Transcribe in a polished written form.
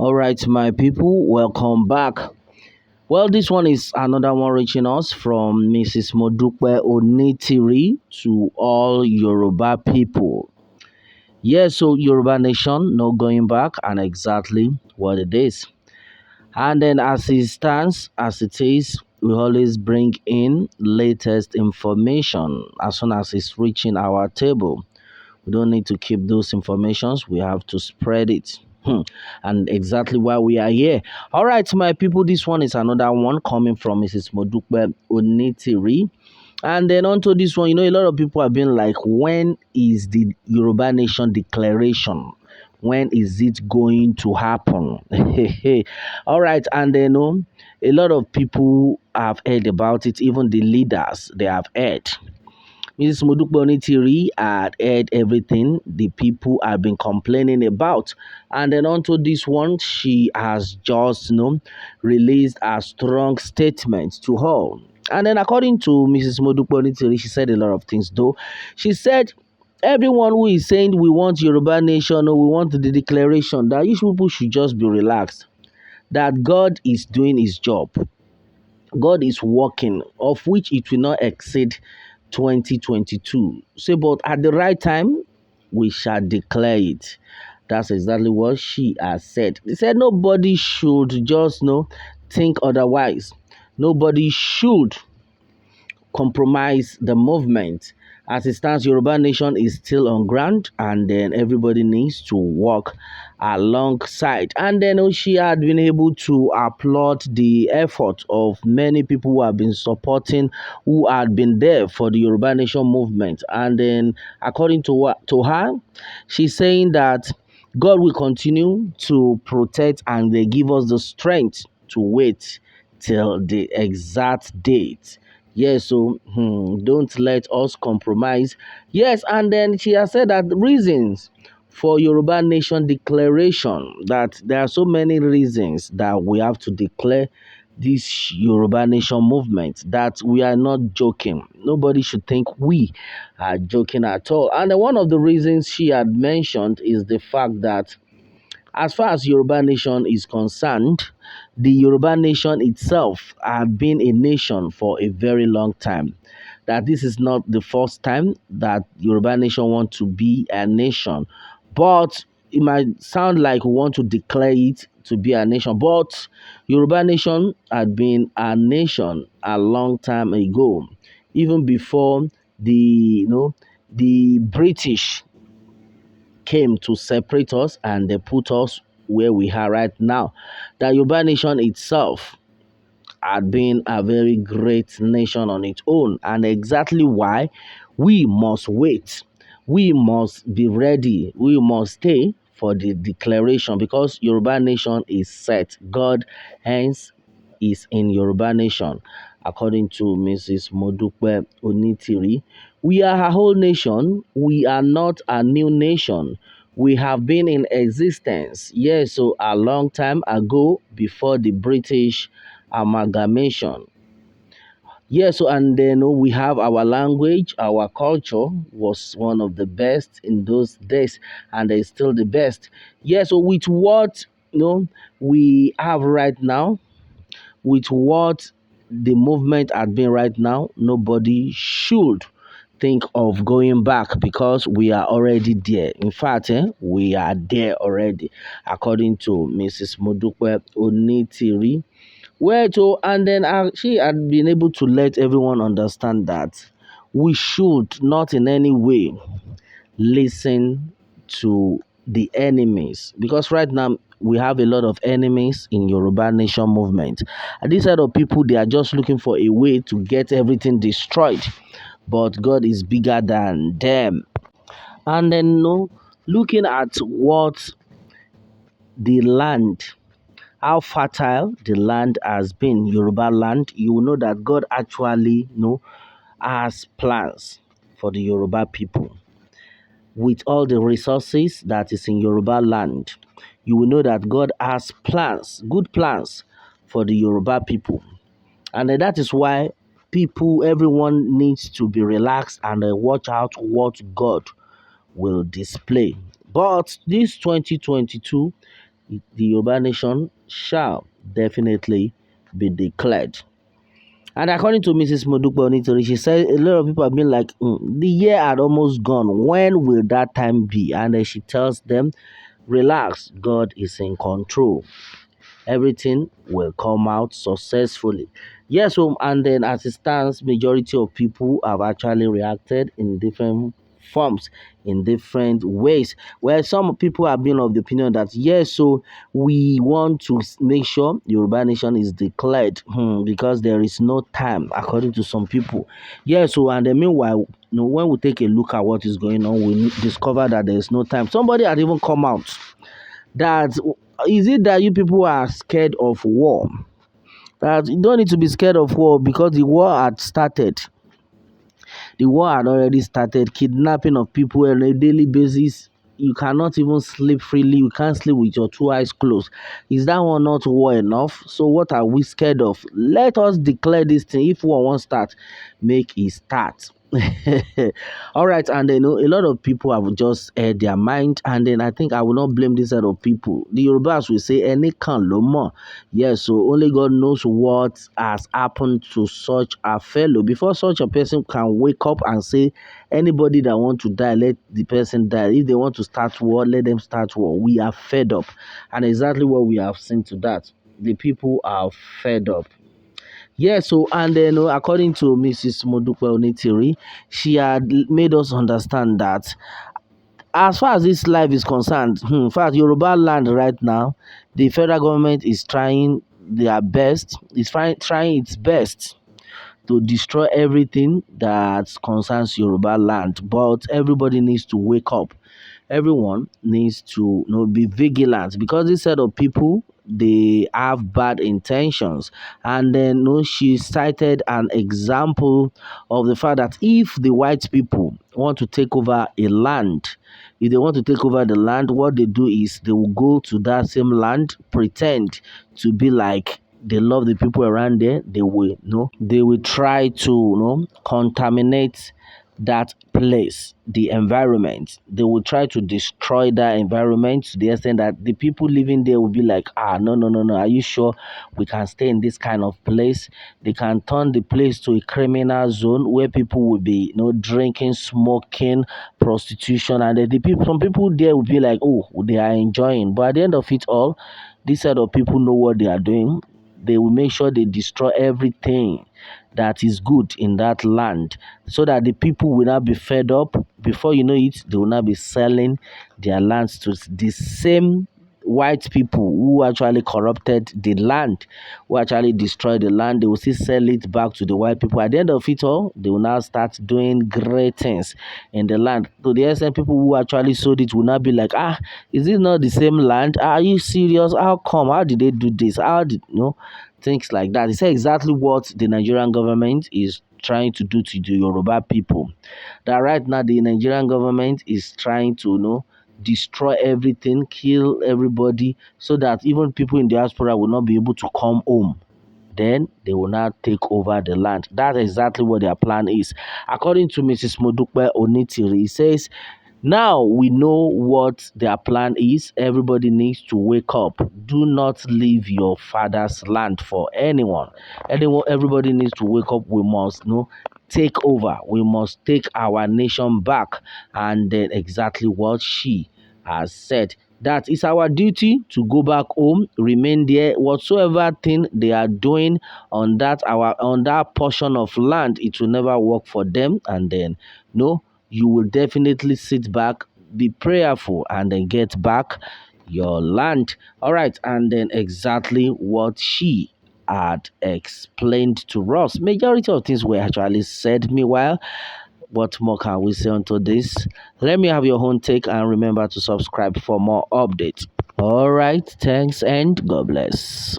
All right, my people, welcome back. Well, this one is another one reaching us from Mrs. Modupe Onitiri to all Yoruba people. Yes, so Yoruba Nation, no going back, and exactly what it is. And then, as it stands, as it is, we always bring in latest information as soon as it's reaching our table. We don't need to keep those informations. We have to spread it. And exactly why we are here. All right, my people, this one is another one coming from Mrs. Modupe Onitiri. And then onto this one, a lot of people have been like, when is the Yoruba Nation declaration? When is it going to happen? All right, and then a lot of people have heard about it, even the leaders, they have heard. Mrs. Modupe Onitiri had heard everything the people have been complaining about. And then onto this one, she has just, released a strong statement to her. And then according to Mrs. Modupe Onitiri, she said a lot of things though. She said, everyone who is saying we want Yoruba nation or we want the declaration, that you people should just be relaxed. That God is doing his job. God is working, of which it will not exceed 2022. Say, but at the right time, we shall declare it. That's exactly what she has said. They said nobody should just think otherwise. Nobody should compromise the movement. As it stands, Yoruba Nation is still on ground, and then everybody needs to work alongside. And then she had been able to applaud the effort of many people who have been supporting, who had been there for the Yoruba Nation movement. And then, according to her, she's saying that God will continue to protect and they give us the strength to wait till the exact date. Yes, so don't let us compromise. Yes, and then she has said that reasons for Yoruba Nation declaration, that there are so many reasons that we have to declare this Yoruba Nation movement, that we are not joking. Nobody should think we are joking at all. And then one of the reasons she had mentioned is the fact that as far as Yoruba nation is concerned, the Yoruba nation itself have been a nation for a very long time. That this is not the first time that Yoruba nation want to be a nation, but it might sound like we want to declare it to be a nation. But Yoruba nation had been a nation a long time ago, even before the British came to separate us and they put us where we are right now. The Yoruba nation itself had been a very great nation on its own, and exactly why we must wait. We must be ready. We must stay for the declaration because Yoruba nation is set. God hence is in Yoruba nation. According to Mrs. Modupe Onitiri, we are a whole nation. We are not a new nation. We have been in existence, yes, so a long time ago before the British amalgamation. Yes, so and then we have our language, our culture was one of the best in those days, and is still the best. Yes, so with what we have right now, with what the movement had been right now, nobody should think of going back because we are already there. In fact, we are there already, according to Mrs. Modupe Onitiri. Well, so and then she had been able to let everyone understand that we should not in any way listen to the enemies because right now we have a lot of enemies in Yoruba Nation movement. And these set of people, they are just looking for a way to get everything destroyed. But God is bigger than them. And then looking at what the land, how fertile the land has been, Yoruba land, you will know that God actually has plans for the Yoruba people. With all the resources that is in Yoruba land, you will know that God has plans, good plans for the Yoruba people. And that is why everyone needs to be relaxed and watch out what God will display. But this 2022, the Yoruba nation shall definitely be declared. And according to Mrs. Modupe Onitiri, she said a lot of people have been like, the year had almost gone. When will that time be? And then she tells them, relax, God is in control. Everything will come out successfully. Yes, and then as it stands, majority of people have actually reacted in different forms, in different ways. Where some people have been of the opinion that yes, so we want to make sure Yoruba nation is declared because there is no time, according to some people. Yes, so and then meanwhile, when we take a look at what is going on, we discover that there is no time. Somebody had even come out that is it that you people are scared of war? That you don't need to be scared of war because the war had started. The war had already started. Kidnapping of people on a daily basis. You cannot even sleep freely. You can't sleep with your two eyes closed. Is that one not war enough? So what are we scared of? Let us declare this thing. If war won't start, make it start. All right, and then a lot of people have just aired their mind, and then I think I will not blame this set of people. The Yorubas will say, "Any can lomo." Yes, so only God knows what has happened to such a fellow before such a person can wake up and say, anybody that want to die, let the person die. If they want to start war, let them start war. We are fed up, and exactly what we have seen to that. The people are fed up. Yeah, so and then according to Mrs. Modupe Onitiri, she had made us understand that as far as this life is concerned, in fact, Yoruba land right now, the federal government is trying their best, is trying its best to destroy everything that concerns Yoruba land. But everybody needs to wake up. Everyone needs to be vigilant because this set of people they have bad intentions. And then she cited an example of the fact that if the white people want to take over a land, if they want to take over the land, what they do is they will go to that same land, pretend to be like they love the people around there. They will they will try to contaminate that place, the environment. They will try to destroy that environment to the extent that the people living there will be like, no, no, no, no. Are you sure we can stay in this kind of place? They can turn the place to a criminal zone where people will be, drinking, smoking, prostitution, and the people, some people there will be like, oh, they are enjoying. But at the end of it all, this set of people know what they are doing. They will make sure they destroy everything that is good in that land so that the people will not be fed up. Before you know it, they will not be selling their lands to the same white people who actually corrupted the land, who actually destroyed the land. They will still sell it back to the white people. At the end of it all, they will now start doing great things in the land. To the extent people who actually sold it will not be like, is it not the same land? Are you serious? How come? How did they do this? How did things like that? It's exactly what the Nigerian government is trying to do to the Yoruba people. That right now the Nigerian government is trying to destroy everything, kill everybody, so that even people in the diaspora will not be able to come home. Then they will now take over the land. That's exactly what their plan is. According to Mrs. Modupe Onitiri, it says now we know what their plan is. Everybody needs to wake up. Do not leave your father's land for anyone. Everybody needs to wake up. We must take over. We must take our nation back. And then exactly what she has said. That is our duty to go back home, remain there. Whatsoever thing they are doing on that portion of land, it will never work for them. And then you will definitely sit back, be prayerful, and then get back your land. All right, and then exactly what she had explained to us. Majority of things were actually said. Meanwhile, what more can we say onto this? Let me have your own take and remember to subscribe for more updates. All right, thanks and God bless.